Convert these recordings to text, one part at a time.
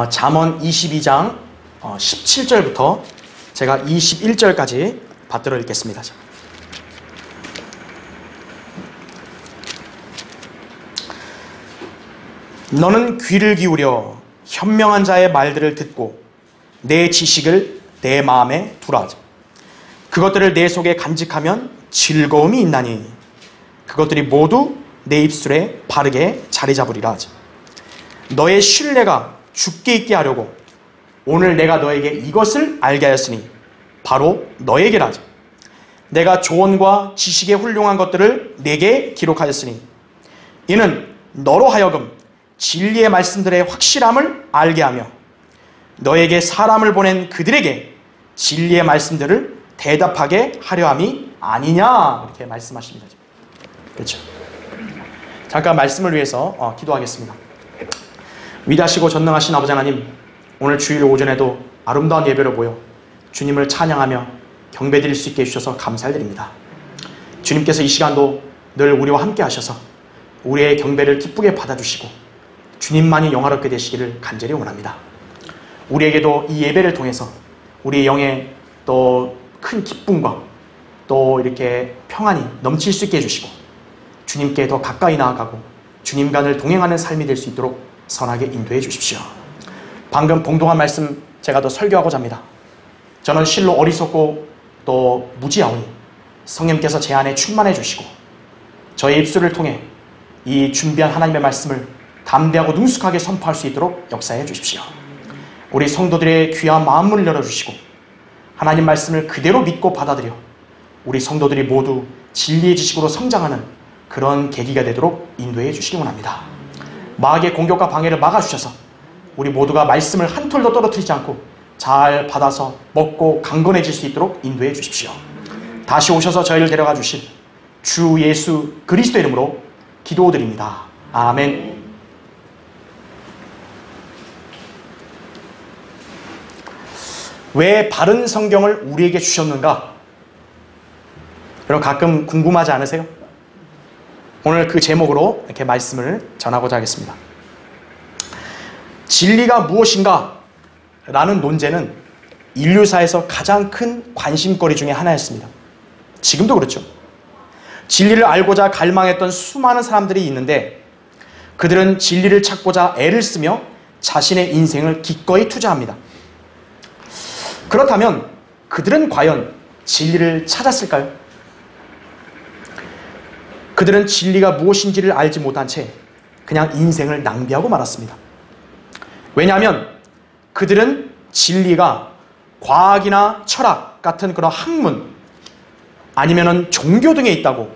잠언 22장 17절부터 제가 21절까지 받들어 읽겠습니다. 너는 귀를 기울여 현명한 자의 말들을 듣고 내 지식을 내 마음에 두라. 그것들을 내 속에 간직하면 즐거움이 있나니 그것들이 모두 내 입술에 바르게 자리 잡으리라. 너의 신뢰가 죽게 있게 하려고 오늘 내가 너에게 이것을 알게 하였으니 바로 너에게라. 내가 조언과 지식의 훌륭한 것들을 내게 기록하였으니 이는 너로 하여금 진리의 말씀들의 확실함을 알게 하며 너에게 사람을 보낸 그들에게 진리의 말씀들을 대답하게 하려 함이 아니냐, 이렇게 말씀하십니다. 그렇죠. 잠깐 말씀을 위해서 기도하겠습니다. 위대하시고 전능하신 아버지 하나님, 오늘 주일 오전에도 아름다운 예배로 모여 주님을 찬양하며 경배드릴 수 있게 해주셔서 감사드립니다. 주님께서 이 시간도 늘 우리와 함께 하셔서 우리의 경배를 기쁘게 받아주시고 주님만이 영화롭게 되시기를 간절히 원합니다. 우리에게도 이 예배를 통해서 우리 영의 또 큰 기쁨과 또 이렇게 평안이 넘칠 수 있게 해주시고 주님께 더 가까이 나아가고 주님과 늘 동행하는 삶이 될 수 있도록 선하게 인도해 주십시오. 방금 봉독한 말씀 제가 더 설교하고자 합니다. 저는 실로 어리석고 또 무지하오니 성령께서 제 안에 충만해 주시고 저의 입술을 통해 이 준비한 하나님의 말씀을 담대하고 능숙하게 선포할 수 있도록 역사해 주십시오. 우리 성도들의 귀한 마음문을 열어주시고 하나님 말씀을 그대로 믿고 받아들여 우리 성도들이 모두 진리의 지식으로 성장하는 그런 계기가 되도록 인도해 주시기 원합니다. 마귀의 공격과 방해를 막아주셔서 우리 모두가 말씀을 한 톨도 떨어뜨리지 않고 잘 받아서 먹고 강건해질 수 있도록 인도해 주십시오. 다시 오셔서 저희를 데려가 주실 주 예수 그리스도 이름으로 기도드립니다. 아멘. 왜 바른 성경을 우리에게 주셨는가? 여러분 가끔 궁금하지 않으세요? 오늘 그 제목으로 이렇게 말씀을 전하고자 하겠습니다. 진리가 무엇인가? 라는 논제는 인류사에서 가장 큰 관심거리 중에 하나였습니다. 지금도 그렇죠. 진리를 알고자 갈망했던 수많은 사람들이 있는데 그들은 진리를 찾고자 애를 쓰며 자신의 인생을 기꺼이 투자합니다. 그렇다면 그들은 과연 진리를 찾았을까요? 그들은 진리가 무엇인지를 알지 못한 채 그냥 인생을 낭비하고 말았습니다. 왜냐하면 그들은 진리가 과학이나 철학 같은 그런 학문 아니면은 종교 등에 있다고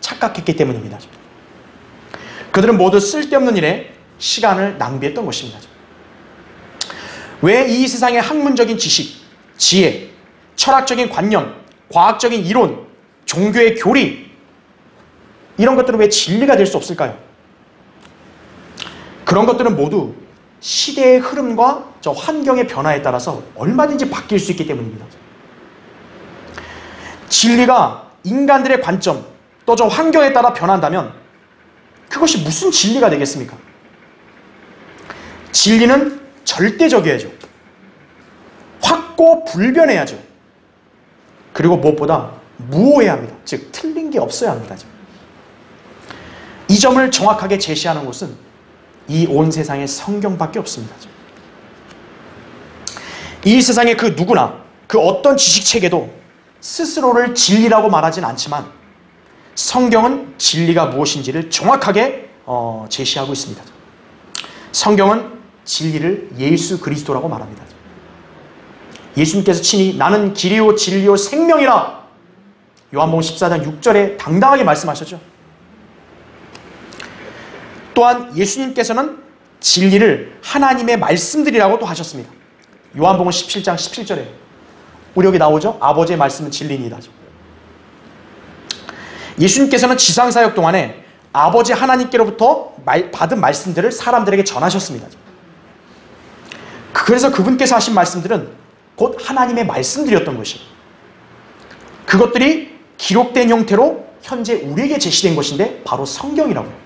착각했기 때문입니다. 그들은 모두 쓸데없는 일에 시간을 낭비했던 것입니다. 왜 이 세상의 학문적인 지식, 지혜, 철학적인 관념, 과학적인 이론, 종교의 교리 이런 것들은 왜 진리가 될 수 없을까요? 그런 것들은 모두 시대의 흐름과 저 환경의 변화에 따라서 얼마든지 바뀔 수 있기 때문입니다. 진리가 인간들의 관점 또 저 환경에 따라 변한다면 그것이 무슨 진리가 되겠습니까? 진리는 절대적이어야죠. 확고불변해야죠. 그리고 무엇보다 무오해야 합니다. 즉 틀린 게 없어야 합니다. 이 점을 정확하게 제시하는 곳은 이 온 세상의 성경밖에 없습니다. 이 세상의 그 누구나 그 어떤 지식체계도 스스로를 진리라고 말하진 않지만 성경은 진리가 무엇인지를 정확하게 제시하고 있습니다. 성경은 진리를 예수 그리스도라고 말합니다. 예수님께서 친히 나는 길이요 진리요 생명이라 요한복음 14장 6절에 당당하게 말씀하셨죠. 또한 예수님께서는 진리를 하나님의 말씀들이라고 또 하셨습니다. 요한복음 17장 17절에 우리 여기 나오죠. 아버지의 말씀은 진리니이다. 예수님께서는 지상사역 동안에 아버지 하나님께로부터 받은 말씀들을 사람들에게 전하셨습니다. 그래서 그분께서 하신 말씀들은 곧 하나님의 말씀들이었던 것이에요. 그것들이 기록된 형태로 현재 우리에게 제시된 것인데 바로 성경이라고요.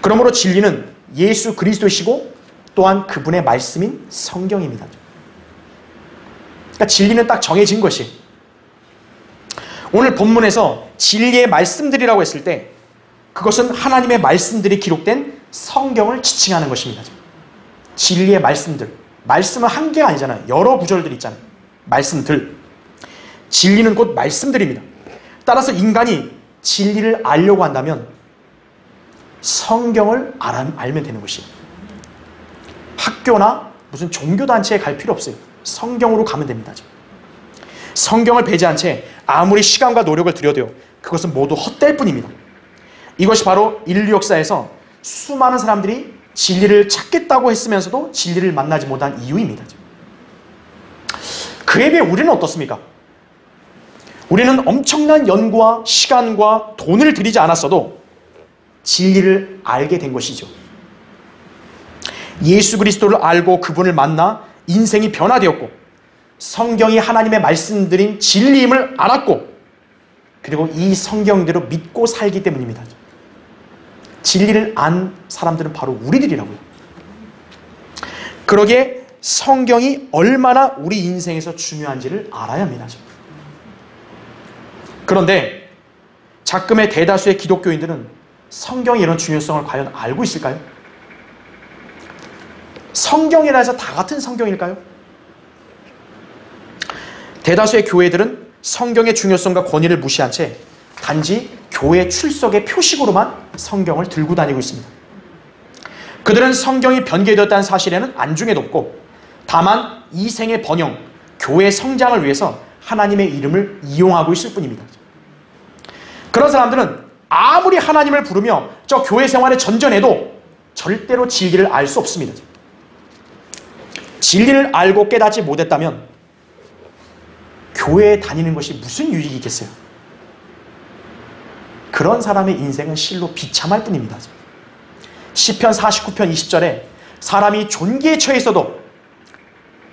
그러므로 진리는 예수 그리스도이시고 또한 그분의 말씀인 성경입니다. 그러니까 진리는 딱 정해진 것이, 오늘 본문에서 진리의 말씀들이라고 했을 때 그것은 하나님의 말씀들이 기록된 성경을 지칭하는 것입니다. 진리의 말씀들, 말씀은 한 개가 아니잖아요. 여러 구절들이 있잖아요. 말씀들, 진리는 곧 말씀들입니다. 따라서 인간이 진리를 알려고 한다면 성경을 알면 되는 것이에요. 학교나 무슨 종교단체에 갈 필요 없어요. 성경으로 가면 됩니다. 성경을 배제한 채 아무리 시간과 노력을 들여도요, 그것은 모두 헛될 뿐입니다. 이것이 바로 인류 역사에서 수많은 사람들이 진리를 찾겠다고 했으면서도 진리를 만나지 못한 이유입니다. 그에 비해 우리는 어떻습니까? 우리는 엄청난 연구와 시간과 돈을 들이지 않았어도 진리를 알게 된 것이죠. 예수 그리스도를 알고 그분을 만나 인생이 변화되었고, 성경이 하나님의 말씀드린 진리임을 알았고, 그리고 이 성경대로 믿고 살기 때문입니다. 진리를 안 사람들은 바로 우리들이라고요. 그러기에 성경이 얼마나 우리 인생에서 중요한지를 알아야 합니다. 그런데 작금의 대다수의 기독교인들은 성경의 이런 중요성을 과연 알고 있을까요? 성경이라 해서 다 같은 성경일까요? 대다수의 교회들은 성경의 중요성과 권위를 무시한 채 단지 교회 출석의 표식으로만 성경을 들고 다니고 있습니다. 그들은 성경이 변개되었다는 사실에는 안중에도 없고, 다만 이 생의 번영, 교회 성장을 위해서 하나님의 이름을 이용하고 있을 뿐입니다. 그런 사람들은 아무리 하나님을 부르며 저 교회 생활에 전전해도 절대로 진리를 알 수 없습니다. 진리를 알고 깨닫지 못했다면 교회에 다니는 것이 무슨 유익이 있겠어요? 그런 사람의 인생은 실로 비참할 뿐입니다. 시편 49편 20절에 사람이 존귀에 처해 있어도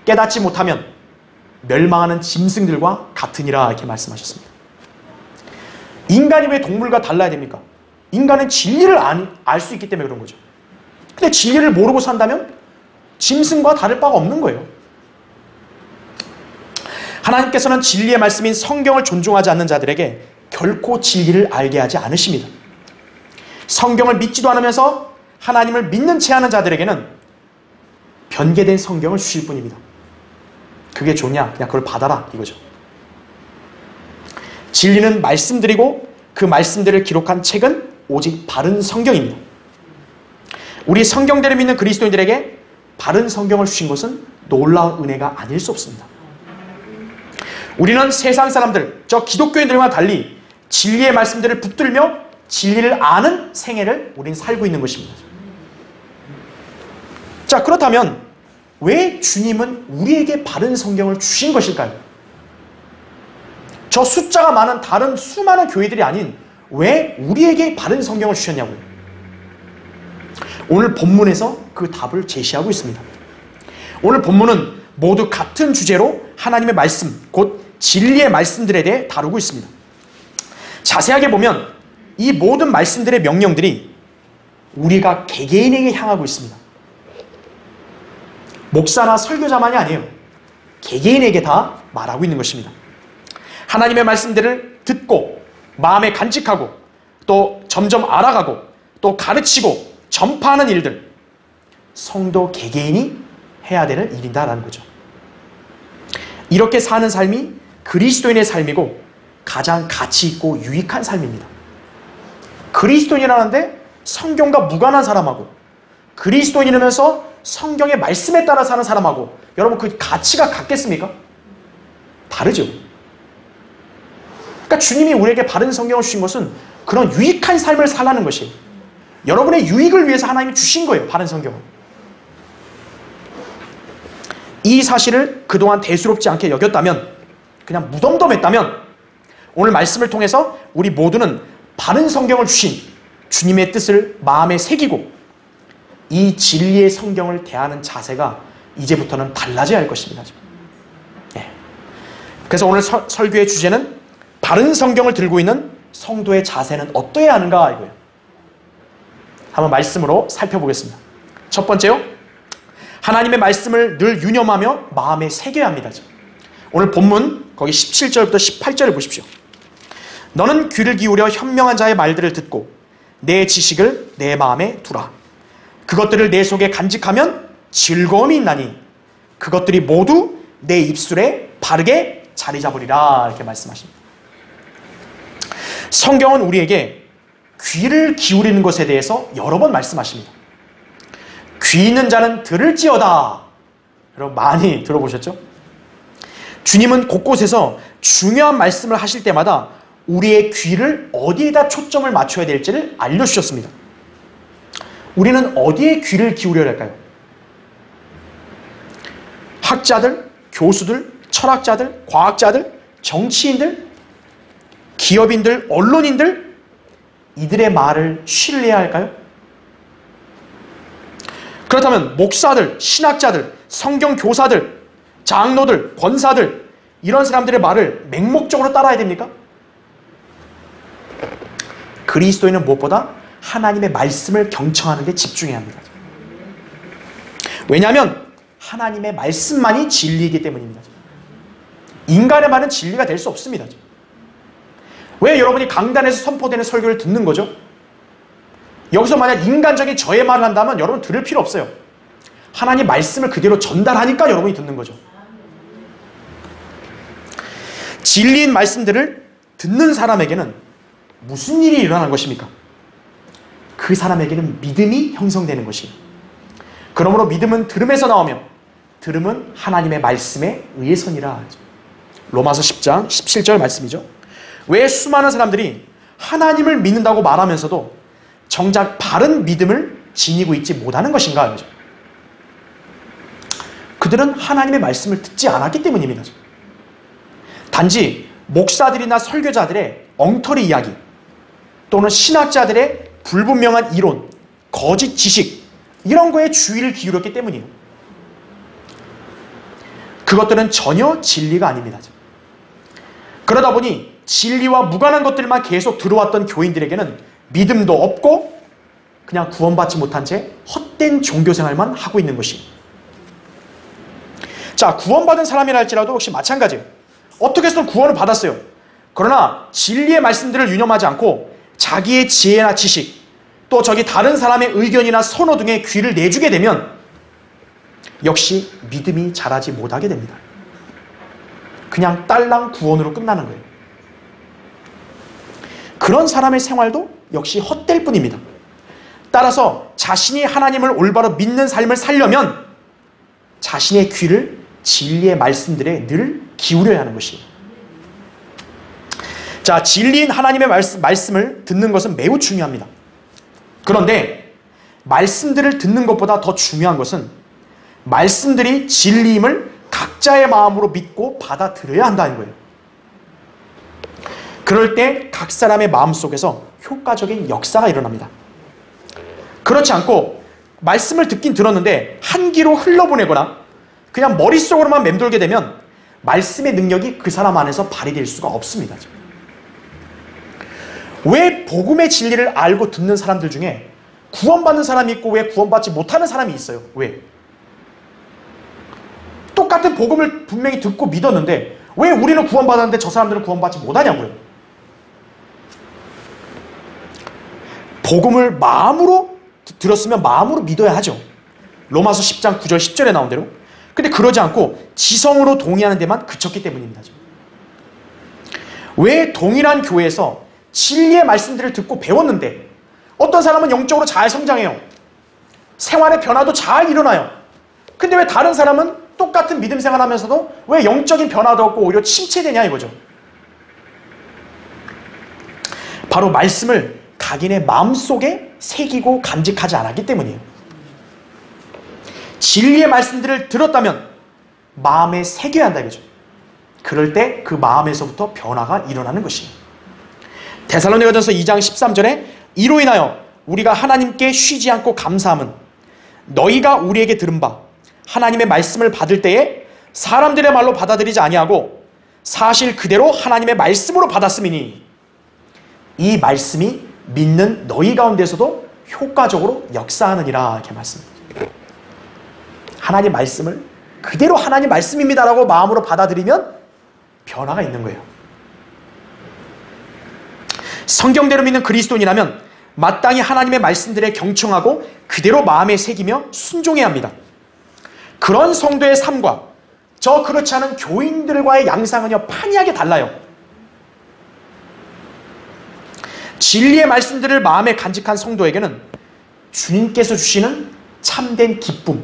깨닫지 못하면 멸망하는 짐승들과 같으니라, 이렇게 말씀하셨습니다. 인간이 왜 동물과 달라야 됩니까? 인간은 진리를 알 수 있기 때문에 그런 거죠. 근데 진리를 모르고 산다면 짐승과 다를 바가 없는 거예요. 하나님께서는 진리의 말씀인 성경을 존중하지 않는 자들에게 결코 진리를 알게 하지 않으십니다. 성경을 믿지도 않으면서 하나님을 믿는 채 하는 자들에게는 변개된 성경을 주실 뿐입니다. 그게 좋냐? 그냥 그걸 받아라, 이거죠. 진리는 말씀들이고 그 말씀들을 기록한 책은 오직 바른 성경입니다. 우리 성경대로 믿는 그리스도인들에게 바른 성경을 주신 것은 놀라운 은혜가 아닐 수 없습니다. 우리는 세상 사람들, 저 기독교인들과 달리 진리의 말씀들을 붙들며 진리를 아는 생애를 우리는 살고 있는 것입니다. 자, 그렇다면 왜 주님은 우리에게 바른 성경을 주신 것일까요? 저 숫자가 많은 다른 수많은 교회들이 아닌 왜 우리에게 바른 성경을 주셨냐고요? 오늘 본문에서 그 답을 제시하고 있습니다. 오늘 본문은 모두 같은 주제로 하나님의 말씀, 곧 진리의 말씀들에 대해 다루고 있습니다. 자세하게 보면 이 모든 말씀들의 명령들이 우리가 개개인에게 향하고 있습니다. 목사나 설교자만이 아니에요. 개개인에게 다 말하고 있는 것입니다. 하나님의 말씀들을 듣고 마음에 간직하고 또 점점 알아가고 또 가르치고 전파하는 일들, 성도 개개인이 해야 되는 일이다라는 거죠. 이렇게 사는 삶이 그리스도인의 삶이고 가장 가치 있고 유익한 삶입니다. 그리스도인이라는데 성경과 무관한 사람하고, 그리스도인이라면서 성경의 말씀에 따라 사는 사람하고, 여러분 그 가치가 같겠습니까? 다르죠. 그러니까 주님이 우리에게 바른 성경을 주신 것은 그런 유익한 삶을 살라는 것이에요. 여러분의 유익을 위해서 하나님이 주신 거예요, 바른 성경을. 이 사실을 그동안 대수롭지 않게 여겼다면, 그냥 무덤덤했다면, 오늘 말씀을 통해서 우리 모두는 바른 성경을 주신 주님의 뜻을 마음에 새기고 이 진리의 성경을 대하는 자세가 이제부터는 달라져야 할 것입니다. 네. 그래서 오늘 설교의 주제는 바른 성경을 들고 있는 성도의 자세는 어떠해야 하는가, 이거예요. 한번 말씀으로 살펴보겠습니다. 첫 번째요, 하나님의 말씀을 늘 유념하며 마음에 새겨야 합니다. 오늘 본문 거기 17절부터 18절을 보십시오. 너는 귀를 기울여 현명한 자의 말들을 듣고 내 지식을 내 마음에 두라. 그것들을 내 속에 간직하면 즐거움이 있나니 그것들이 모두 내 입술에 바르게 자리 잡으리라. 이렇게 말씀하십니다. 성경은 우리에게 귀를 기울이는 것에 대해서 여러 번 말씀하십니다. 귀 있는 자는 들을지어다. 여러분 많이 들어보셨죠? 주님은 곳곳에서 중요한 말씀을 하실 때마다 우리의 귀를 어디에다 초점을 맞춰야 될지를 알려주셨습니다. 우리는 어디에 귀를 기울여야 할까요? 학자들, 교수들, 철학자들, 과학자들, 정치인들, 기업인들, 언론인들, 이들의 말을 신뢰해야 할까요? 그렇다면 목사들, 신학자들, 성경 교사들, 장로들, 권사들, 이런 사람들의 말을 맹목적으로 따라야 됩니까? 그리스도인은 무엇보다 하나님의 말씀을 경청하는 데 집중해야 합니다. 왜냐하면 하나님의 말씀만이 진리이기 때문입니다. 인간의 말은 진리가 될 수 없습니다. 왜 여러분이 강단에서 선포되는 설교를 듣는 거죠? 여기서 만약 인간적인 저의 말을 한다면 여러분 들을 필요 없어요. 하나님 말씀을 그대로 전달하니까 여러분이 듣는 거죠. 진리인 말씀들을 듣는 사람에게는 무슨 일이 일어나는 것입니까? 그 사람에게는 믿음이 형성되는 것이에요. 그러므로 믿음은 들음에서 나오며 들음은 하나님의 말씀에 의해서니라. 로마서 10장 17절 말씀이죠. 왜 수많은 사람들이 하나님을 믿는다고 말하면서도 정작 바른 믿음을 지니고 있지 못하는 것인가? 그들은 하나님의 말씀을 듣지 않았기 때문입니다. 단지 목사들이나 설교자들의 엉터리 이야기 또는 신학자들의 불분명한 이론, 거짓 지식 이런 거에 주의를 기울였기 때문이에요. 그것들은 전혀 진리가 아닙니다. 그러다 보니 진리와 무관한 것들만 계속 들어왔던 교인들에게는 믿음도 없고 그냥 구원받지 못한 채 헛된 종교생활만 하고 있는 것이. 자, 구원받은 사람이라 할지라도 역시 마찬가지예요. 어떻게 해서든 구원을 받았어요. 그러나 진리의 말씀들을 유념하지 않고 자기의 지혜나 지식 또 저기 다른 사람의 의견이나 선호 등에 귀를 내주게 되면 역시 믿음이 자라지 못하게 됩니다. 그냥 딸랑 구원으로 끝나는 거예요. 그런 사람의 생활도 역시 헛될 뿐입니다. 따라서 자신이 하나님을 올바로 믿는 삶을 살려면 자신의 귀를 진리의 말씀들에 늘 기울여야 하는 것이에요. 자, 진리인 하나님의 말씀을 듣는 것은 매우 중요합니다. 그런데 말씀들을 듣는 것보다 더 중요한 것은 말씀들이 진리임을 각자의 마음으로 믿고 받아들여야 한다는 거예요. 그럴 때 각 사람의 마음속에서 효과적인 역사가 일어납니다. 그렇지 않고 말씀을 듣긴 들었는데 한 귀로 흘러보내거나 그냥 머릿속으로만 맴돌게 되면 말씀의 능력이 그 사람 안에서 발휘될 수가 없습니다. 왜 복음의 진리를 알고 듣는 사람들 중에 구원받는 사람이 있고 왜 구원받지 못하는 사람이 있어요? 왜? 똑같은 복음을 분명히 듣고 믿었는데 왜 우리는 구원받았는데 저 사람들은 구원받지 못하냐고요? 복음을 마음으로 들었으면 마음으로 믿어야 하죠. 로마서 10장 9절 10절에 나온 대로. 근데 그러지 않고 지성으로 동의하는 데만 그쳤기 때문입니다. 왜 동일한 교회에서 진리의 말씀들을 듣고 배웠는데 어떤 사람은 영적으로 잘 성장해요. 생활의 변화도 잘 일어나요. 근데 왜 다른 사람은 똑같은 믿음 생활하면서도 왜 영적인 변화도 없고 오히려 침체되냐 이거죠. 바로 말씀을 각인의 마음속에 새기고 간직하지 않았기 때문이에요. 진리의 말씀들을 들었다면 마음에 새겨야 한다 이거죠. 그럴 때 그 마음에서부터 변화가 일어나는 것이에요. 데살로니가전서 2장 13절에 이로 인하여 우리가 하나님께 쉬지 않고 감사함은 너희가 우리에게 들은 바 하나님의 말씀을 받을 때에 사람들의 말로 받아들이지 아니하고 사실 그대로 하나님의 말씀으로 받았음이니 이 말씀이 믿는 너희 가운데서도 효과적으로 역사하느니라 이렇게 말씀합니다. 하나님 말씀을 그대로 하나님 말씀입니다라고 마음으로 받아들이면 변화가 있는 거예요. 성경대로 믿는 그리스도인이라면 마땅히 하나님의 말씀들에 경청하고 그대로 마음에 새기며 순종해야 합니다. 그런 성도의 삶과 저 그렇지 않은 교인들과의 양상은요 판이하게 달라요. 진리의 말씀들을 마음에 간직한 성도에게는 주님께서 주시는 참된 기쁨,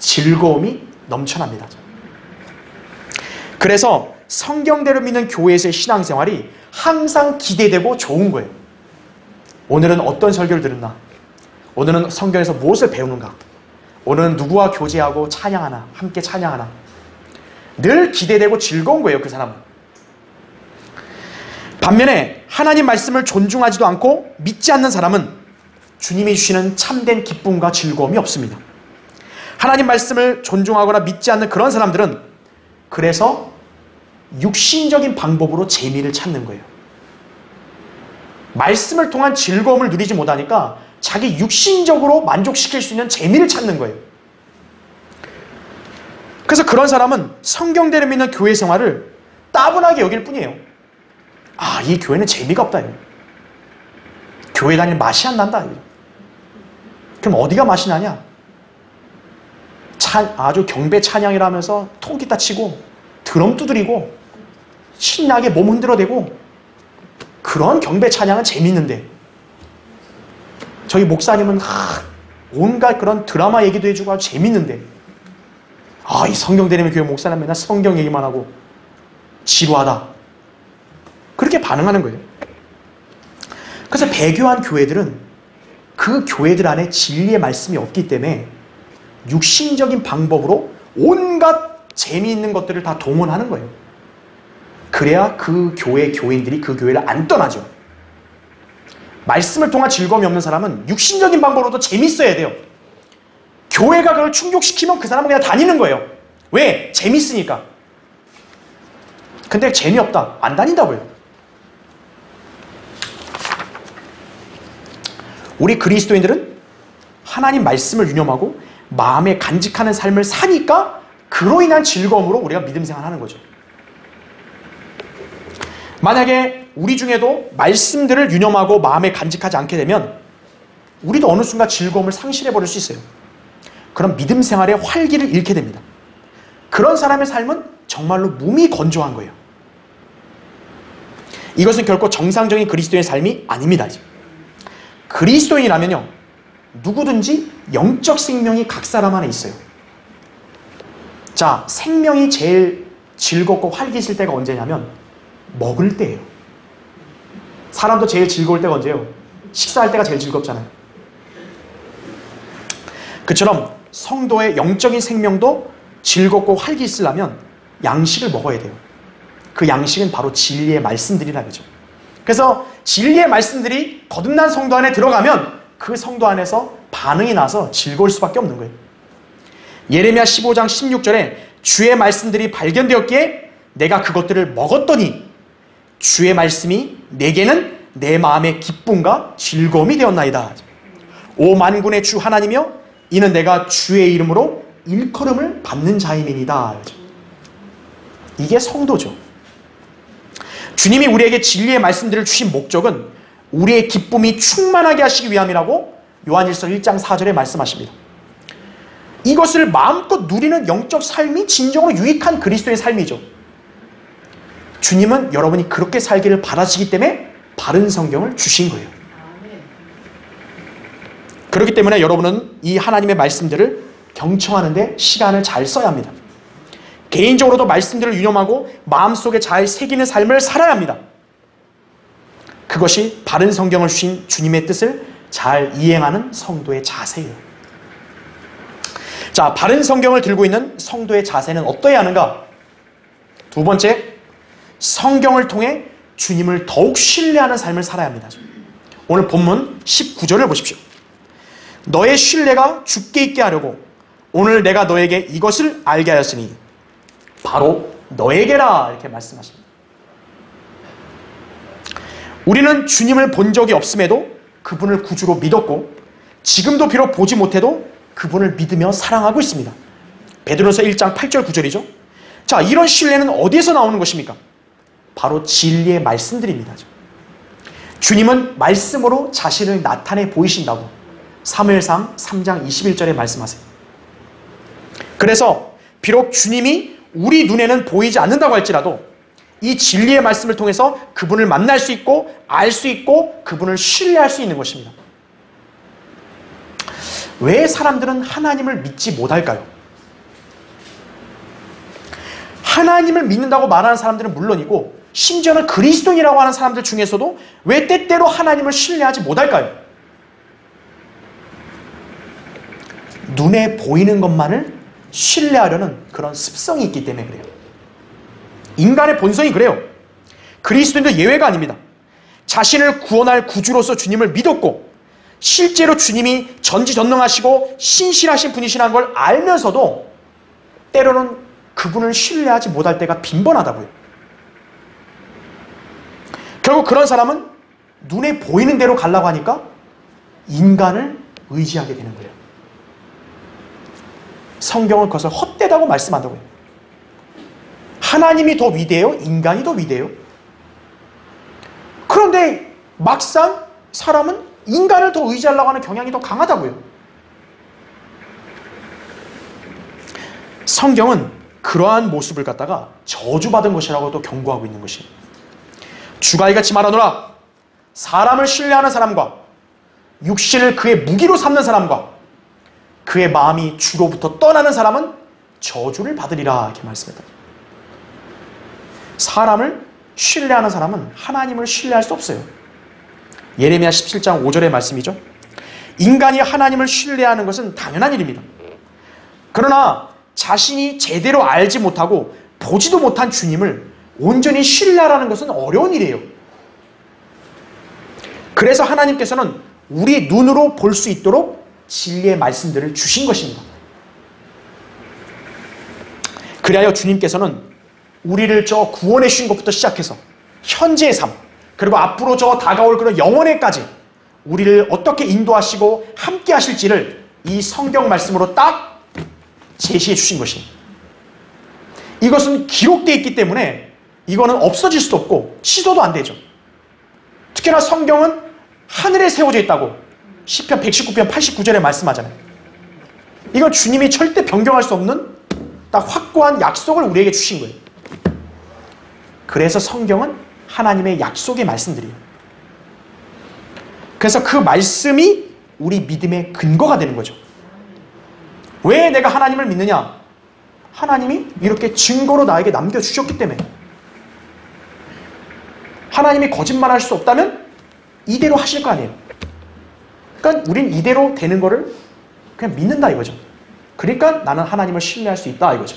즐거움이 넘쳐납니다. 그래서 성경대로 믿는 교회에서의 신앙생활이 항상 기대되고 좋은 거예요. 오늘은 어떤 설교를 들었나? 오늘은 성경에서 무엇을 배우는가? 오늘은 누구와 교제하고 찬양하나? 함께 찬양하나? 늘 기대되고 즐거운 거예요, 그 사람은. 반면에 하나님 말씀을 존중하지도 않고 믿지 않는 사람은 주님이 주시는 참된 기쁨과 즐거움이 없습니다. 하나님 말씀을 존중하거나 믿지 않는 그런 사람들은 그래서 육신적인 방법으로 재미를 찾는 거예요. 말씀을 통한 즐거움을 누리지 못하니까 자기 육신적으로 만족시킬 수 있는 재미를 찾는 거예요. 그래서 그런 사람은 성경대로 믿는 교회 생활을 따분하게 여길 뿐이에요. 아, 이 교회는 재미가 없다. 교회 다니는 맛이 안 난다. 그럼 어디가 맛이 나냐? 아주 경배 찬양이라 하면서 통기타 치고 드럼 두드리고 신나게 몸 흔들어대고 그런 경배 찬양은 재밌는데 저희 목사님은 온갖 그런 드라마 얘기도 해주고 아주 재밌는데 이 성경대로 믿는 교회 목사님 맨날 성경 얘기만 하고 지루하다. 그렇게 반응하는 거예요. 그래서 배교한 교회들은 그 교회들 안에 진리의 말씀이 없기 때문에 육신적인 방법으로 온갖 재미있는 것들을 다 동원하는 거예요. 그래야 그 교회 교인들이 그 교회를 안 떠나죠. 말씀을 통한 즐거움이 없는 사람은 육신적인 방법으로도 재밌어야 돼요. 교회가 그걸 충족시키면 그 사람은 그냥 다니는 거예요. 왜? 재밌으니까. 근데 재미없다. 안 다닌다고요. 우리 그리스도인들은 하나님 말씀을 유념하고 마음에 간직하는 삶을 사니까 그로 인한 즐거움으로 우리가 믿음 생활하는 거죠. 만약에 우리 중에도 말씀들을 유념하고 마음에 간직하지 않게 되면 우리도 어느 순간 즐거움을 상실해버릴 수 있어요. 그럼 믿음 생활의 활기를 잃게 됩니다. 그런 사람의 삶은 정말로 몸이 건조한 거예요. 이것은 결코 정상적인 그리스도인의 삶이 아닙니다. 그리스도인이라면요, 누구든지 영적 생명이 각 사람 안에 있어요. 자, 생명이 제일 즐겁고 활기 있을 때가 언제냐면 먹을 때예요. 사람도 제일 즐거울 때가 언제예요? 식사할 때가 제일 즐겁잖아요. 그처럼 성도의 영적인 생명도 즐겁고 활기 있으려면 양식을 먹어야 돼요. 그 양식은 바로 진리의 말씀들이라 그러죠. 그래서 진리의 말씀들이 거듭난 성도 안에 들어가면 그 성도 안에서 반응이 나서 즐거울 수밖에 없는 거예요. 예레미야 15장 16절에 주의 말씀들이 발견되었기에 내가 그것들을 먹었더니 주의 말씀이 내게는 내 마음의 기쁨과 즐거움이 되었나이다. 오 만군의 주 하나님이여 이는 내가 주의 이름으로 일컬음을 받는 자임이니이다. 이게 성도죠. 주님이 우리에게 진리의 말씀들을 주신 목적은 우리의 기쁨이 충만하게 하시기 위함이라고 요한일서 1장 4절에 말씀하십니다. 이것을 마음껏 누리는 영적 삶이 진정으로 유익한 그리스도의 삶이죠. 주님은 여러분이 그렇게 살기를 바라시기 때문에 바른 성경을 주신 거예요. 그렇기 때문에 여러분은 이 하나님의 말씀들을 경청하는 데 시간을 잘 써야 합니다. 개인적으로도 말씀들을 유념하고 마음속에 잘 새기는 삶을 살아야 합니다. 그것이 바른 성경을 주신 주님의 뜻을 잘 이행하는 성도의 자세예요. 자, 바른 성경을 들고 있는 성도의 자세는 어떠해야 하는가? 두 번째, 성경을 통해 주님을 더욱 신뢰하는 삶을 살아야 합니다. 오늘 본문 19절을 보십시오. 너의 신뢰가 주께 있게 하려고 오늘 내가 너에게 이것을 알게 하였으니 바로 너에게라 이렇게 말씀하십니다. 우리는 주님을 본 적이 없음에도 그분을 구주로 믿었고 지금도 비록 보지 못해도 그분을 믿으며 사랑하고 있습니다. 베드로서 1장 8절 9절이죠. 자, 이런 신뢰는 어디에서 나오는 것입니까? 바로 진리의 말씀들입니다. 주님은 말씀으로 자신을 나타내 보이신다고 사무엘상 3장 21절에 말씀하세요. 그래서 비록 주님이 우리 눈에는 보이지 않는다고 할지라도 이 진리의 말씀을 통해서 그분을 만날 수 있고 알 수 있고 그분을 신뢰할 수 있는 것입니다. 왜 사람들은 하나님을 믿지 못할까요? 하나님을 믿는다고 말하는 사람들은 물론이고 심지어는 그리스도인이라고 하는 사람들 중에서도 왜 때때로 하나님을 신뢰하지 못할까요? 눈에 보이는 것만을 신뢰하려는 그런 습성이 있기 때문에 그래요. 인간의 본성이 그래요. 그리스도인도 예외가 아닙니다. 자신을 구원할 구주로서 주님을 믿었고 실제로 주님이 전지전능하시고 신실하신 분이시라는 걸 알면서도 때로는 그분을 신뢰하지 못할 때가 빈번하다고요. 결국 그런 사람은 눈에 보이는 대로 가려고 하니까 인간을 의지하게 되는 거예요. 성경은 그것을 헛되다고 말씀한다고요. 하나님이 더 위대해요? 인간이 더 위대해요? 그런데 막상 사람은 인간을 더 의지하려고 하는 경향이 더 강하다고요. 성경은 그러한 모습을 갖다가 저주받은 것이라고 또 경고하고 있는 것이에요. 주가 이같이 말하노라. 사람을 신뢰하는 사람과 육신을 그의 무기로 삼는 사람과 그의 마음이 주로부터 떠나는 사람은 저주를 받으리라 이렇게 말씀했다. 사람을 신뢰하는 사람은 하나님을 신뢰할 수 없어요. 예레미야 17장 5절의 말씀이죠. 인간이 하나님을 신뢰하는 것은 당연한 일입니다. 그러나 자신이 제대로 알지 못하고 보지도 못한 주님을 온전히 신뢰하라는 것은 어려운 일이에요. 그래서 하나님께서는 우리 눈으로 볼 수 있도록 진리의 말씀들을 주신 것입니다. 그리하여 주님께서는 우리를 저 구원해 주신 것부터 시작해서 현재의 삶, 그리고 앞으로 저 다가올 그런 영원에까지 우리를 어떻게 인도하시고 함께 하실지를 이 성경 말씀으로 딱 제시해 주신 것입니다. 이것은 기록되어 있기 때문에 이거는 없어질 수도 없고 취소도 안 되죠. 특히나 성경은 하늘에 세워져 있다고 시편 119편 89절에 말씀하잖아요. 이건 주님이 절대 변경할 수 없는 딱 확고한 약속을 우리에게 주신 거예요. 그래서 성경은 하나님의 약속의 말씀들이에요. 그래서 그 말씀이 우리 믿음의 근거가 되는 거죠. 왜 내가 하나님을 믿느냐? 하나님이 이렇게 증거로 나에게 남겨주셨기 때문에. 하나님이 거짓말할 수 없다면 이대로 하실 거 아니에요. 그러니까 우린 이대로 되는 거를 그냥 믿는다 이거죠. 그러니까 나는 하나님을 신뢰할 수 있다 이거죠.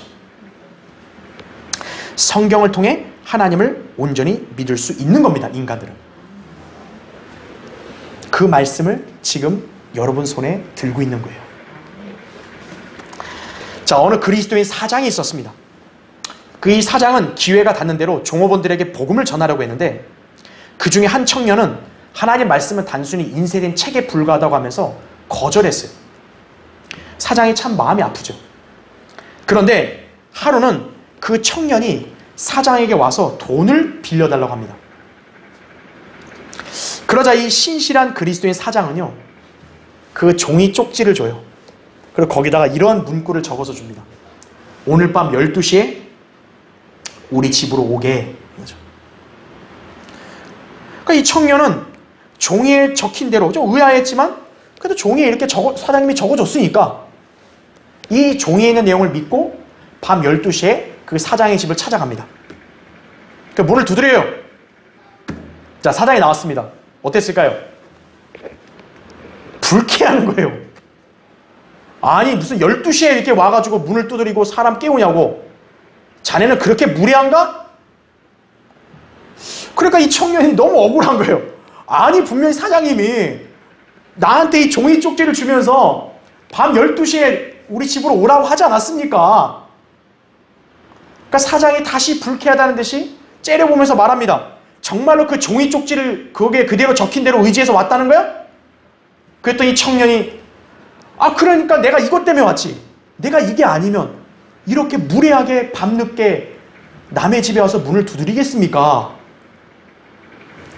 성경을 통해 하나님을 온전히 믿을 수 있는 겁니다. 인간들은. 그 말씀을 지금 여러분 손에 들고 있는 거예요. 자, 어느 그리스도인 사장이 있었습니다. 그 이 사장은 기회가 닿는 대로 종업원들에게 복음을 전하려고 했는데 그 중에 한 청년은 하나님 말씀은 단순히 인쇄된 책에 불과하다고 하면서 거절했어요. 사장이 참 마음이 아프죠. 그런데 하루는 그 청년이 사장에게 와서 돈을 빌려달라고 합니다. 그러자 이 신실한 그리스도인 사장은요, 그 종이 쪽지를 줘요. 그리고 거기다가 이런 문구를 적어서 줍니다. 오늘 밤 12시에 우리 집으로 오게. 그러니까 이 청년은 종이에 적힌 대로 좀 의아했지만 그래도 종이에 이렇게 사장님이 적어줬으니까 이 종이에 있는 내용을 믿고 밤 12시에 그 사장의 집을 찾아갑니다. 그 문을 두드려요. 자, 사장이 나왔습니다. 어땠을까요? 불쾌한 거예요. 아니 무슨 12시에 이렇게 와가지고 문을 두드리고 사람 깨우냐고. 자네는 그렇게 무례한가? 그러니까 이 청년이 너무 억울한 거예요. 아니 분명히 사장님이 나한테 이 종이 쪽지를 주면서 밤 12시에 우리 집으로 오라고 하지 않았습니까? 그러니까 사장이 다시 불쾌하다는 듯이 째려보면서 말합니다. 정말로 그 종이 쪽지를 거기에 그대로 적힌 대로 의지해서 왔다는 거야? 그랬더니 이 청년이 그러니까 내가 이것 때문에 왔지. 내가 이게 아니면 이렇게 무례하게 밤늦게 남의 집에 와서 문을 두드리겠습니까?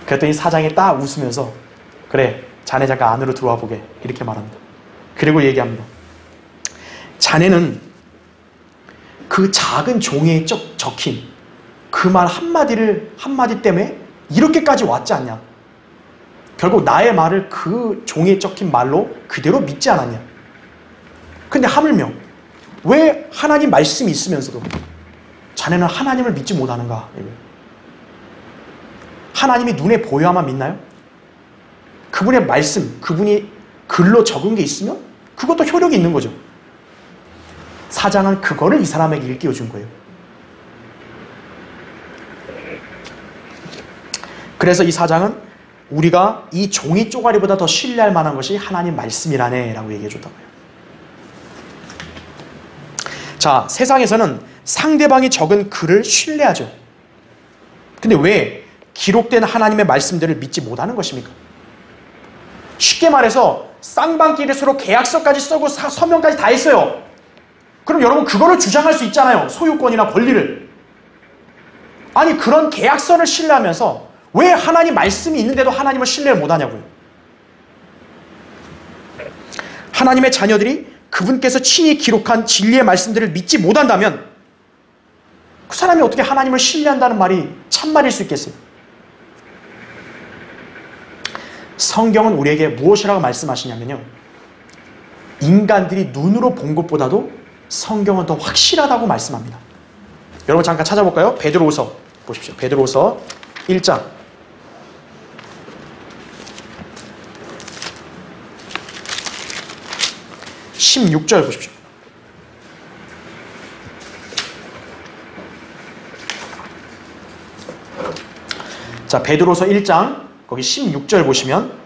그랬더니 사장이 딱 웃으면서 그래, 자네 잠깐 안으로 들어와 보게, 이렇게 말합니다. 그리고 얘기합니다. 자네는 그 작은 종이에 적힌 그 말 한마디 때문에 이렇게까지 왔지 않냐? 결국 나의 말을 그 종이에 적힌 말로 그대로 믿지 않았냐? 근데 하물며 왜 하나님 말씀이 있으면서도 자네는 하나님을 믿지 못하는가? 하나님이 눈에 보여야만 믿나요? 그분의 말씀, 그분이 글로 적은 게 있으면 그것도 효력이 있는 거죠. 사장은 그거를 이 사람에게 일깨워 준 거예요. 그래서 이 사장은 우리가 이 종이 쪼가리보다 더 신뢰할 만한 것이 하나님 말씀이라네 라고 얘기해 줬다고요. 자, 세상에서는 상대방이 적은 글을 신뢰하죠. 근데 왜 기록된 하나님의 말씀들을 믿지 못하는 것입니까? 쉽게 말해서 쌍방끼리 서로 계약서까지 쓰고 서명까지 다 했어요. 그럼 여러분 그거를 주장할 수 있잖아요. 소유권이나 권리를. 아니, 그런 계약서를 신뢰하면서 왜 하나님 말씀이 있는데도 하나님을 신뢰를 못하냐고요. 하나님의 자녀들이 그분께서 친히 기록한 진리의 말씀들을 믿지 못한다면 그 사람이 어떻게 하나님을 신뢰한다는 말이 참말일 수 있겠어요? 성경은 우리에게 무엇이라고 말씀하시냐면요, 인간들이 눈으로 본 것보다도 성경은 더 확실하다고 말씀합니다. 여러분 잠깐 찾아볼까요? 베드로후서 보십시오. 베드로후서 1장 16절 보십시오. 자, 베드로서 1장 거기 16절 보시면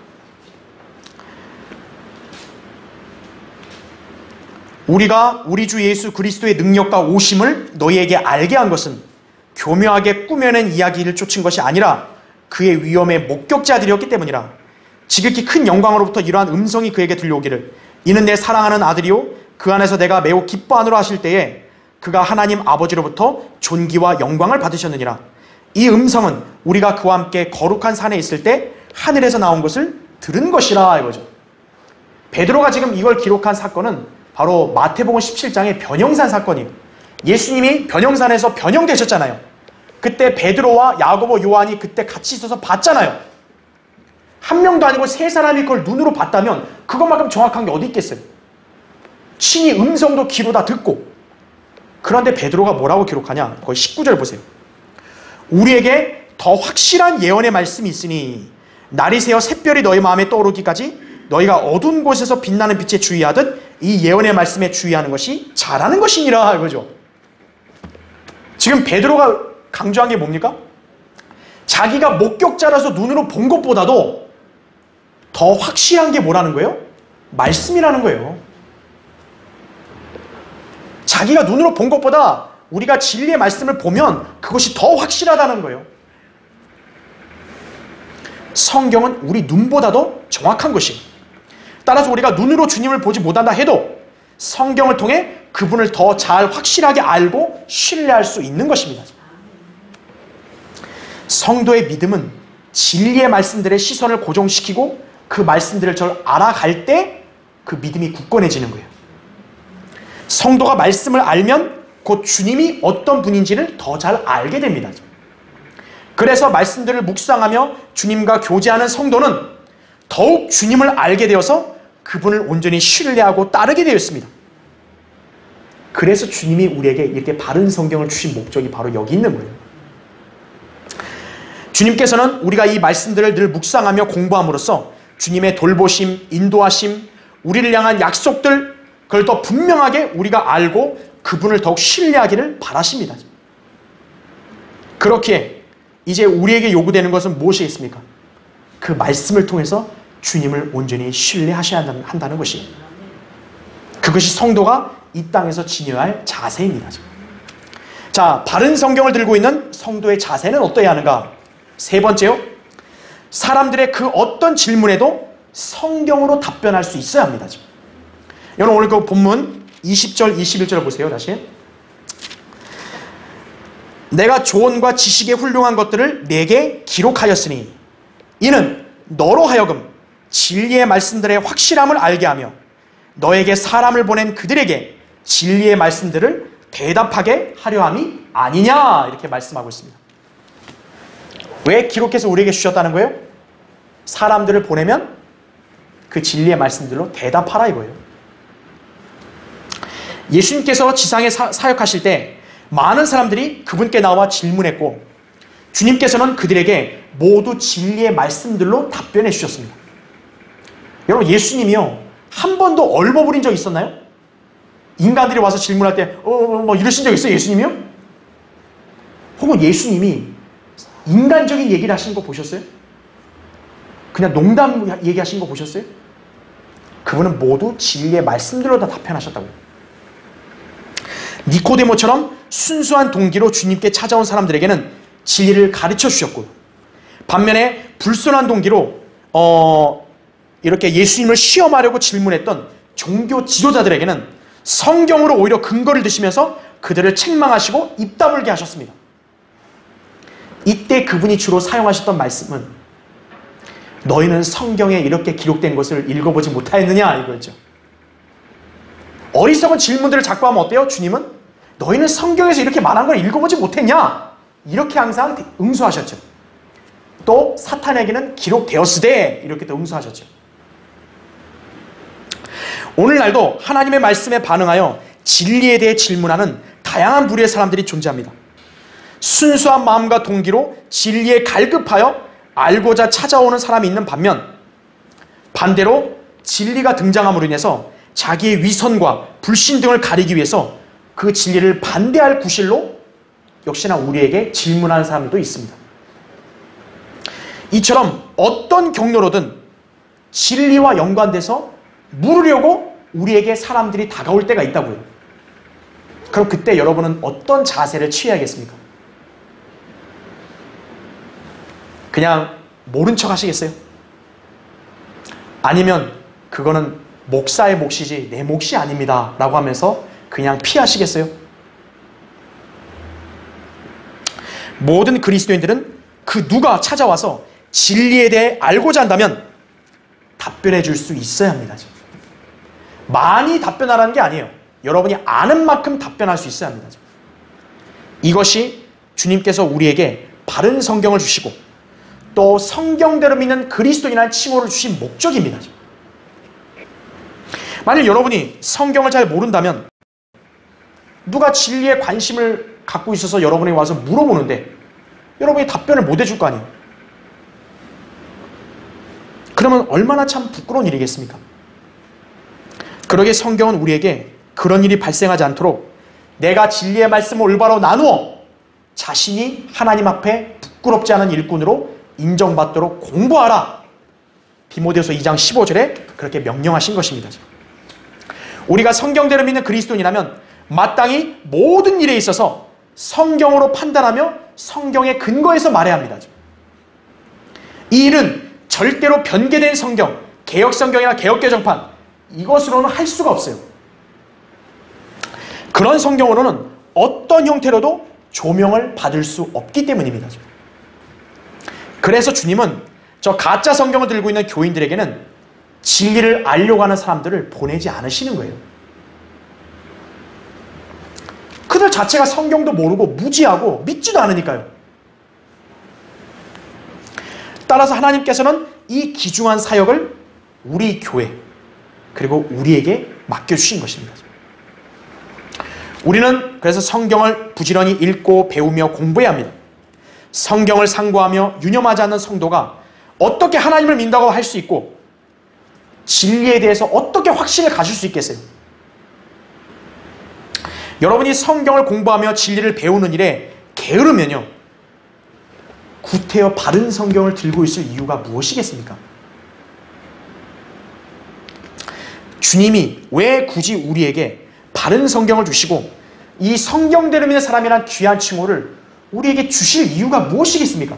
우리가 우리 주 예수 그리스도의 능력과 오심을 너희에게 알게 한 것은 교묘하게 꾸며낸 이야기를 쫓은 것이 아니라 그의 위엄의 목격자들이었기 때문이라. 지극히 큰 영광으로부터 이러한 음성이 그에게 들려오기를 이는 내 사랑하는 아들이요 그 안에서 내가 매우 기뻐하노라 하실 때에 그가 하나님 아버지로부터 존귀와 영광을 받으셨느니라. 이 음성은 우리가 그와 함께 거룩한 산에 있을 때 하늘에서 나온 것을 들은 것이라 이거죠. 베드로가 지금 이걸 기록한 사건은 바로 마태복음 17장의 변형산 사건이에요. 예수님이 변형산에서 변형되셨잖아요. 그때 베드로와 야고보, 요한이 그때 같이 있어서 봤잖아요. 한 명도 아니고 세 사람이 그걸 눈으로 봤다면 그것만큼 정확한 게 어디 있겠어요? 친히 음성도 귀로 다 듣고. 그런데 베드로가 뭐라고 기록하냐? 거기 19절 보세요. 우리에게 더 확실한 예언의 말씀이 있으니 날이 새어 샛별이 너희 마음에 떠오르기까지 너희가 어두운 곳에서 빛나는 빛에 주의하듯 이 예언의 말씀에 주의하는 것이 잘하는 것이니라 이거죠. 지금 베드로가 강조한 게 뭡니까? 자기가 목격자라서 눈으로 본 것보다도 더 확실한 게 뭐라는 거예요? 말씀이라는 거예요. 자기가 눈으로 본 것보다 우리가 진리의 말씀을 보면 그것이 더 확실하다는 거예요. 성경은 우리 눈보다도 정확한 것이에요. 따라서 우리가 눈으로 주님을 보지 못한다 해도 성경을 통해 그분을 더 잘 확실하게 알고 신뢰할 수 있는 것입니다. 성도의 믿음은 진리의 말씀들의 시선을 고정시키고 그 말씀들을 잘 알아갈 때 그 믿음이 굳건해지는 거예요. 성도가 말씀을 알면 곧 주님이 어떤 분인지를 더 잘 알게 됩니다. 그래서 말씀들을 묵상하며 주님과 교제하는 성도는 더욱 주님을 알게 되어서 그분을 온전히 신뢰하고 따르게 되었습니다. 그래서 주님이 우리에게 이렇게 바른 성경을 주신 목적이 바로 여기 있는 거예요. 주님께서는 우리가 이 말씀들을 늘 묵상하며 공부함으로써 주님의 돌보심, 인도하심, 우리를 향한 약속들, 그걸 더 분명하게 우리가 알고 그분을 더욱 신뢰하기를 바라십니다. 그렇게 이제 우리에게 요구되는 것은 무엇이겠습니까? 그 말씀을 통해서 주님을 온전히 신뢰하셔야 한다는 것이에요. 그것이 성도가 이 땅에서 지녀야 할 자세입니다. 자, 바른 성경을 들고 있는 성도의 자세는 어떠해야 하는가? 세 번째요. 사람들의 그 어떤 질문에도 성경으로 답변할 수 있어야 합니다. 여러분 오늘 그 본문 20절, 21절 보세요. 다시. 내가 조언과 지식의 훌륭한 것들을 내게 기록하였으니 이는 너로 하여금 진리의 말씀들의 확실함을 알게 하며 너에게 사람을 보낸 그들에게 진리의 말씀들을 대답하게 하려 함이 아니냐, 이렇게 말씀하고 있습니다. 왜 기록해서 우리에게 주셨다는 거예요? 사람들을 보내면 그 진리의 말씀들로 대답하라 이거예요. 예수님께서 지상에 사역하실 때 많은 사람들이 그분께 나와 질문했고 주님께서는 그들에게 모두 진리의 말씀들로 답변해 주셨습니다. 여러분, 예수님이요 한 번도 얼버무린 적 있었나요? 인간들이 와서 질문할 때 뭐 이러신 적 있어요? 예수님이요? 혹은 예수님이 인간적인 얘기를 하시는 거 보셨어요? 그냥 농담 얘기하시는 거 보셨어요? 그분은 모두 진리의 말씀들로 다 답변하셨다고요. 니코데모처럼 순수한 동기로 주님께 찾아온 사람들에게는 진리를 가르쳐 주셨고, 반면에 불순한 동기로 이렇게 예수님을 시험하려고 질문했던 종교 지도자들에게는 성경으로 오히려 근거를 드시면서 그들을 책망하시고 입 다물게 하셨습니다. 이때 그분이 주로 사용하셨던 말씀은 너희는 성경에 이렇게 기록된 것을 읽어보지 못하였느냐 이거였죠. 어리석은 질문들을 자꾸 하면 어때요? 주님은 너희는 성경에서 이렇게 말한 걸 읽어보지 못했냐? 이렇게 항상 응수하셨죠. 또 사탄에게는 기록되었으되 이렇게 또 응수하셨죠. 오늘날도 하나님의 말씀에 반응하여 진리에 대해 질문하는 다양한 부류의 사람들이 존재합니다. 순수한 마음과 동기로 진리에 갈급하여 알고자 찾아오는 사람이 있는 반면, 반대로 진리가 등장함으로 인해서 자기의 위선과 불신 등을 가리기 위해서 그 진리를 반대할 구실로 역시나 우리에게 질문하는 사람도 있습니다. 이처럼 어떤 경로로든 진리와 연관돼서 물으려고 우리에게 사람들이 다가올 때가 있다고요. 그럼 그때 여러분은 어떤 자세를 취해야겠습니까? 그냥 모른 척 하시겠어요? 아니면 그거는 목사의 몫이지 내 몫이 아닙니다 라고 하면서 그냥 피하시겠어요? 모든 그리스도인들은 그 누가 찾아와서 진리에 대해 알고자 한다면 답변해 줄 수 있어야 합니다. 많이 답변하라는 게 아니에요. 여러분이 아는 만큼 답변할 수 있어야 합니다. 이것이 주님께서 우리에게 바른 성경을 주시고 또 성경대로 믿는 그리스도인이라는 칭호를 주신 목적입니다. 만약 여러분이 성경을 잘 모른다면 누가 진리에 관심을 갖고 있어서 여러분에게 와서 물어보는데 여러분이 답변을 못 해줄 거 아니에요. 그러면 얼마나 참 부끄러운 일이겠습니까? 그러기에 성경은 우리에게 그런 일이 발생하지 않도록 내가 진리의 말씀을 올바로 나누어 자신이 하나님 앞에 부끄럽지 않은 일꾼으로 인정받도록 공부하라. 디모데후서 2장 15절에 그렇게 명령하신 것입니다. 우리가 성경대로 믿는 그리스도인이라면 마땅히 모든 일에 있어서 성경으로 판단하며 성경의 근거에서 말해야 합니다. 이 일은 절대로 변개된 성경, 개역성경이나 개역개정판 이것으로는 할 수가 없어요. 그런 성경으로는 어떤 형태로도 조명을 받을 수 없기 때문입니다. 그래서 주님은 저 가짜 성경을 들고 있는 교인들에게는 진리를 알려고 하는 사람들을 보내지 않으시는 거예요. 그들 자체가 성경도 모르고 무지하고 믿지도 않으니까요. 따라서 하나님께서는 이 귀중한 사역을 우리 교회 그리고 우리에게 맡겨주신 것입니다. 우리는 그래서 성경을 부지런히 읽고 배우며 공부해야 합니다. 성경을 상고하며 유념하지 않는 성도가 어떻게 하나님을 믿는다고 할 수 있고 진리에 대해서 어떻게 확신을 가질 수 있겠어요? 여러분이 성경을 공부하며 진리를 배우는 일에 게으르면요, 구태여 바른 성경을 들고 있을 이유가 무엇이겠습니까? 주님이 왜 굳이 우리에게 바른 성경을 주시고 이 성경대로 믿는 사람이란 귀한 칭호를 우리에게 주실 이유가 무엇이겠습니까?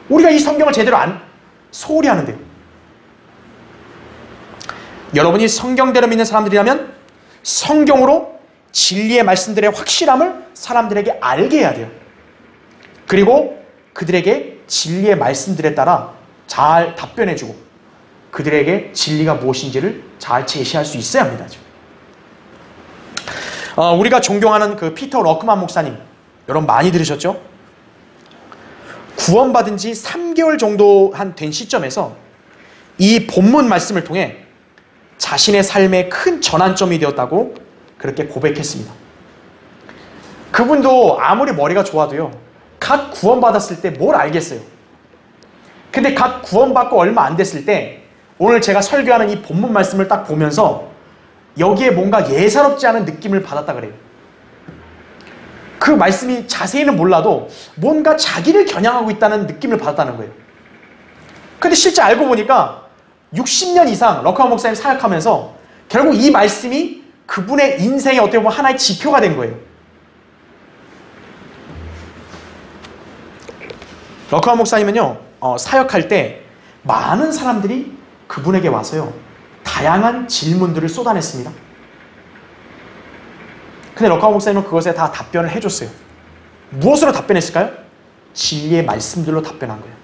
우리가 이 성경을 제대로 소홀히 하는데요. 여러분이 성경대로 믿는 사람들이라면 성경으로 진리의 말씀들의 확실함을 사람들에게 알게 해야 돼요. 그리고 그들에게 진리의 말씀들에 따라 잘 답변해주고 그들에게 진리가 무엇인지를 잘 제시할 수 있어야 합니다. 우리가 존경하는 그 피터 러크만 목사님, 여러분 많이 들으셨죠? 구원받은 지 3개월 정도 된 시점에서 이 본문 말씀을 통해 자신의 삶에 큰 전환점이 되었다고 그렇게 고백했습니다. 그분도 아무리 머리가 좋아도요, 갓 구원받았을 때 뭘 알겠어요. 근데 갓 구원받고 얼마 안 됐을 때 오늘 제가 설교하는 이 본문 말씀을 딱 보면서 여기에 뭔가 예사롭지 않은 느낌을 받았다 그래요. 그 말씀이 자세히는 몰라도 뭔가 자기를 겨냥하고 있다는 느낌을 받았다는 거예요. 근데 실제 알고 보니까 60년 이상 러크만 목사님 사역하면서 결국 이 말씀이 그분의 인생의 어떻게 보면 하나의 지표가 된 거예요. 러크만 목사님은요, 사역할 때 많은 사람들이 그분에게 와서요, 다양한 질문들을 쏟아냈습니다. 근데 러크만 목사님은 그것에 다 답변을 해줬어요. 무엇으로 답변했을까요? 진리의 말씀들로 답변한 거예요.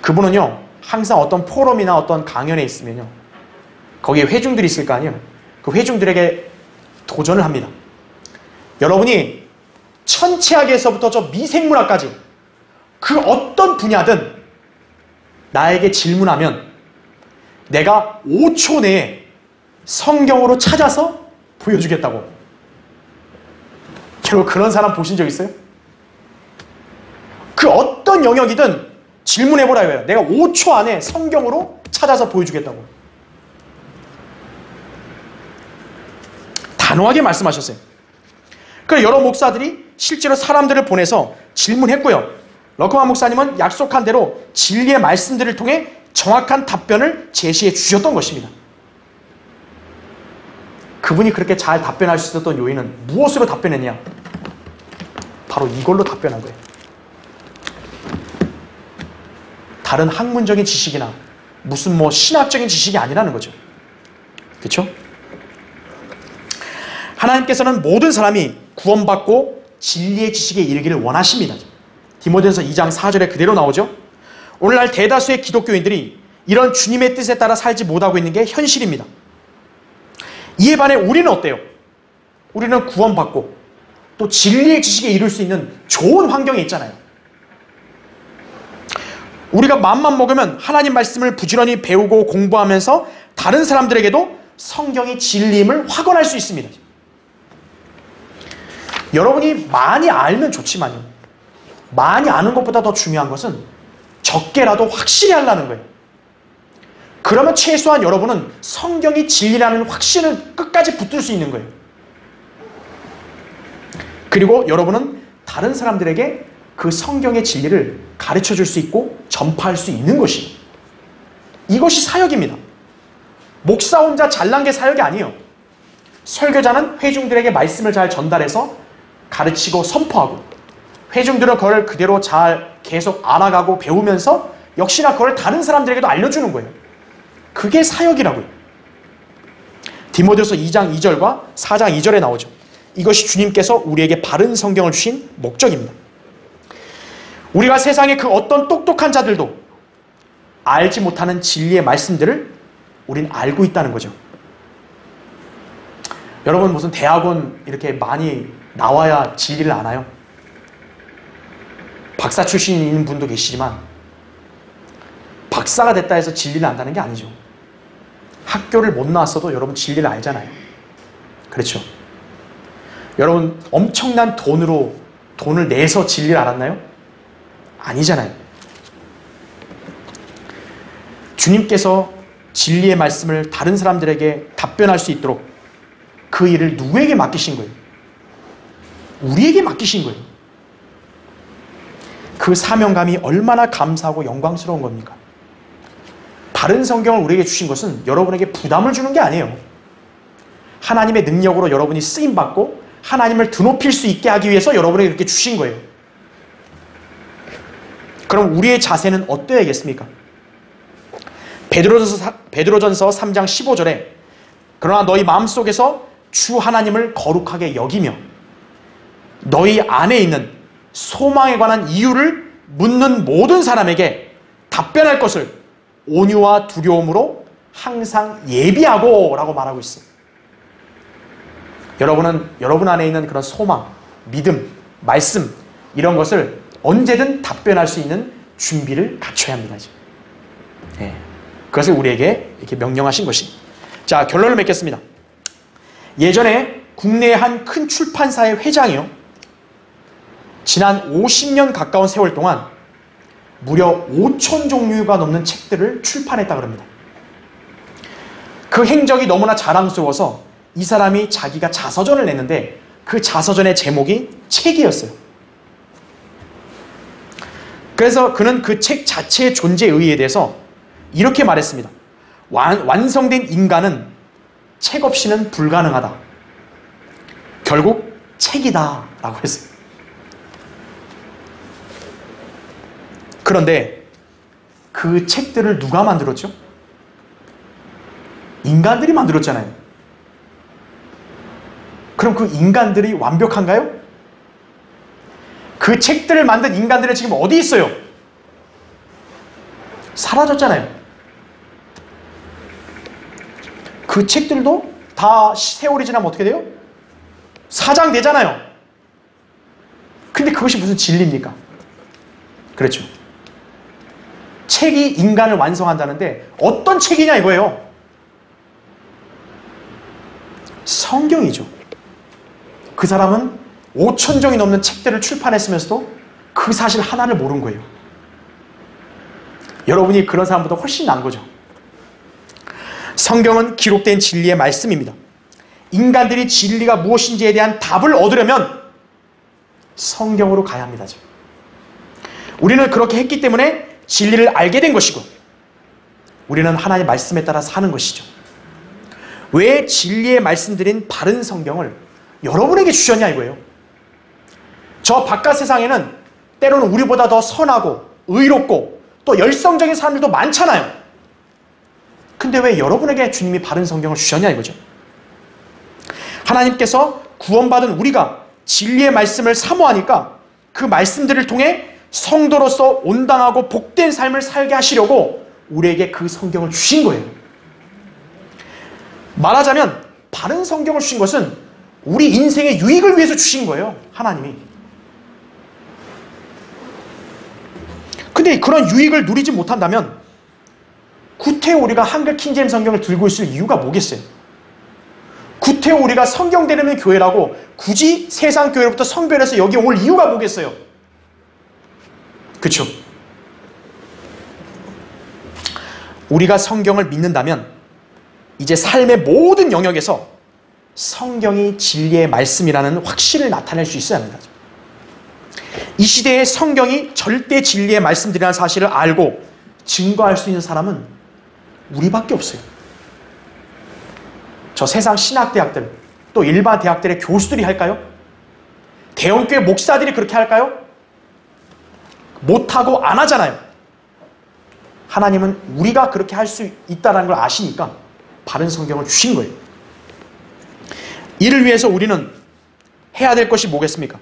그분은요, 항상 어떤 포럼이나 어떤 강연에 있으면요, 거기에 회중들이 있을 거 아니에요. 그 회중들에게 도전을 합니다. 여러분이 천체학에서부터 저 미생물학까지 그 어떤 분야든 나에게 질문하면 내가 5초 내에 성경으로 찾아서 보여주겠다고. 결국 그런 사람 보신 적 있어요? 그 어떤 영역이든 질문해보라 이거예요. 내가 5초 안에 성경으로 찾아서 보여주겠다고. 단호하게 말씀하셨어요. 그래서 여러 목사들이 실제로 사람들을 보내서 질문했고요. 러크만 목사님은 약속한 대로 진리의 말씀들을 통해 정확한 답변을 제시해 주셨던 것입니다. 그분이 그렇게 잘 답변할 수 있었던 요인은 무엇으로 답변했냐? 바로 이걸로 답변한 거예요. 다른 학문적인 지식이나 무슨 신학적인 지식이 아니라는 거죠. 그렇죠? 하나님께서는 모든 사람이 구원받고 진리의 지식에 이르기를 원하십니다. 디모데전서 2장 4절에 그대로 나오죠. 오늘날 대다수의 기독교인들이 이런 주님의 뜻에 따라 살지 못하고 있는 게 현실입니다. 이에 반해 우리는 어때요? 우리는 구원받고 또 진리의 지식에 이룰 수 있는 좋은 환경에 있잖아요. 우리가 마음만 먹으면 하나님 말씀을 부지런히 배우고 공부하면서 다른 사람들에게도 성경이 진리임을 확언할 수 있습니다. 여러분이 많이 알면 좋지만요, 많이 아는 것보다 더 중요한 것은 적게라도 확실히 하려는 거예요. 그러면 최소한 여러분은 성경이 진리라는 확신을 끝까지 붙들 수 있는 거예요. 그리고 여러분은 다른 사람들에게 그 성경의 진리를 가르쳐 줄 수 있고 전파할 수 있는 것이에요. 이것이 사역입니다. 목사 혼자 잘난 게 사역이 아니에요. 설교자는 회중들에게 말씀을 잘 전달해서 가르치고 선포하고, 회중들은 그걸 그대로 잘 계속 알아가고 배우면서 역시나 그걸 다른 사람들에게도 알려주는 거예요. 그게 사역이라고요. 디모데후서 2장 2절과 4장 2절에 나오죠. 이것이 주님께서 우리에게 바른 성경을 주신 목적입니다. 우리가 세상의 그 어떤 똑똑한 자들도 알지 못하는 진리의 말씀들을 우린 알고 있다는 거죠. 여러분 무슨 대학원 이렇게 많이 나와야 진리를 아나요? 박사 출신인 분도 계시지만 박사가 됐다 해서 진리를 안다는 게 아니죠. 학교를 못 나왔어도 여러분 진리를 알잖아요. 그렇죠? 여러분 엄청난 돈을 내서 진리를 알았나요? 아니잖아요. 주님께서 진리의 말씀을 다른 사람들에게 답변할 수 있도록 그 일을 누구에게 맡기신 거예요? 우리에게 맡기신 거예요. 그 사명감이 얼마나 감사하고 영광스러운 겁니까? 바른 성경을 우리에게 주신 것은 여러분에게 부담을 주는 게 아니에요. 하나님의 능력으로 여러분이 쓰임받고 하나님을 드높일 수 있게 하기 위해서 여러분에게 이렇게 주신 거예요. 그럼 우리의 자세는 어떠해야겠습니까? 베드로전서 3장 15절에 그러나 너희 마음속에서 주 하나님을 거룩하게 여기며 너희 안에 있는 소망에 관한 이유를 묻는 모든 사람에게 답변할 것을 온유와 두려움으로 항상 예비하고 라고 말하고 있어요. 여러분은 여러분 안에 있는 그런 소망, 믿음, 말씀 이런 것을 언제든 답변할 수 있는 준비를 갖춰야 합니다. 네. 그것을 우리에게 이렇게 명령하신 것이. 자, 결론을 맺겠습니다. 예전에 국내의 한 큰 출판사의 회장이요, 지난 50년 가까운 세월 동안 무려 5천 종류가 넘는 책들을 출판했다고 합니다. 그 행적이 너무나 자랑스러워서 이 사람이 자기가 자서전을 냈는데 그 자서전의 제목이 책이었어요. 그래서 그는 그 책 자체의 존재 의의에 대해서 이렇게 말했습니다. 완성된 인간은 책 없이는 불가능하다. 결국 책이다 라고 했어요. 그런데 그 책들을 누가 만들었죠? 인간들이 만들었잖아요. 그럼 그 인간들이 완벽한가요? 그 책들을 만든 인간들은 지금 어디 있어요? 사라졌잖아요. 그 책들도 다 세월이 지나면 어떻게 돼요? 사장되잖아요. 근데 그것이 무슨 진리입니까? 그렇죠. 책이 인간을 완성한다는데 어떤 책이냐 이거예요. 성경이죠. 그 사람은 5천 종이 넘는 책들을 출판했으면서도 그 사실 하나를 모른 거예요. 여러분이 그런 사람보다 훨씬 나은 거죠. 성경은 기록된 진리의 말씀입니다. 인간들이 진리가 무엇인지에 대한 답을 얻으려면 성경으로 가야 합니다. 우리는 그렇게 했기 때문에 진리를 알게 된 것이고 우리는 하나님의 말씀에 따라 사는 것이죠. 왜 진리의 말씀드린 바른 성경을 여러분에게 주셨냐 이거예요. 저 바깥 세상에는 때로는 우리보다 더 선하고 의롭고 또 열성적인 사람들도 많잖아요. 근데 왜 여러분에게 주님이 바른 성경을 주셨냐 이거죠. 하나님께서 구원받은 우리가 진리의 말씀을 사모하니까 그 말씀들을 통해 성도로서 온당하고 복된 삶을 살게 하시려고 우리에게 그 성경을 주신 거예요. 말하자면 바른 성경을 주신 것은 우리 인생의 유익을 위해서 주신 거예요. 하나님이. 근데 그런 유익을 누리지 못한다면 구태여 우리가 한글 킹제임 성경을 들고 있을 이유가 뭐겠어요? 구태여 우리가 성경 대리는 교회라고 굳이 세상 교회로부터 성별해서 여기 올 이유가 뭐겠어요? 그렇죠? 우리가 성경을 믿는다면 이제 삶의 모든 영역에서 성경이 진리의 말씀이라는 확신을 나타낼 수 있어야 합니다. 이 시대에 성경이 절대 진리의 말씀들이라는 사실을 알고 증거할 수 있는 사람은 우리밖에 없어요. 저 세상 신학대학들 또 일반 대학들의 교수들이 할까요? 대형교회 목사들이 그렇게 할까요? 못하고 안 하잖아요. 하나님은 우리가 그렇게 할 수 있다는 걸 아시니까 바른 성경을 주신 거예요. 이를 위해서 우리는 해야 될 것이 뭐겠습니까?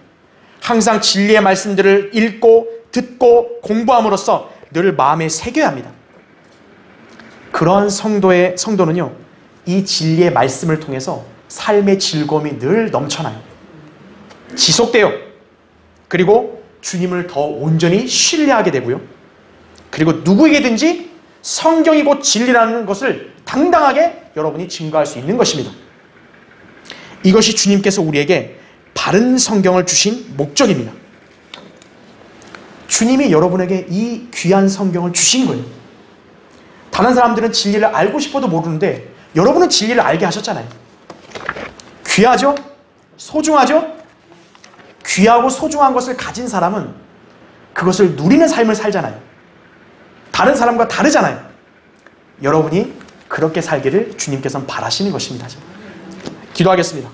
항상 진리의 말씀들을 읽고 듣고 공부함으로써 늘 마음에 새겨야 합니다. 그런 성도는요, 이 진리의 말씀을 통해서 삶의 즐거움이 늘 넘쳐나요. 지속돼요. 그리고 주님을 더 온전히 신뢰하게 되고요. 그리고 누구에게든지 성경이 곧 진리라는 것을 당당하게 여러분이 증거할 수 있는 것입니다. 이것이 주님께서 우리에게 바른 성경을 주신 목적입니다. 주님이 여러분에게 이 귀한 성경을 주신 거예요. 다른 사람들은 진리를 알고 싶어도 모르는데 여러분은 진리를 알게 하셨잖아요. 귀하죠? 소중하죠? 귀하고 소중한 것을 가진 사람은 그것을 누리는 삶을 살잖아요. 다른 사람과 다르잖아요. 여러분이 그렇게 살기를 주님께서는 바라시는 것입니다. 기도하겠습니다.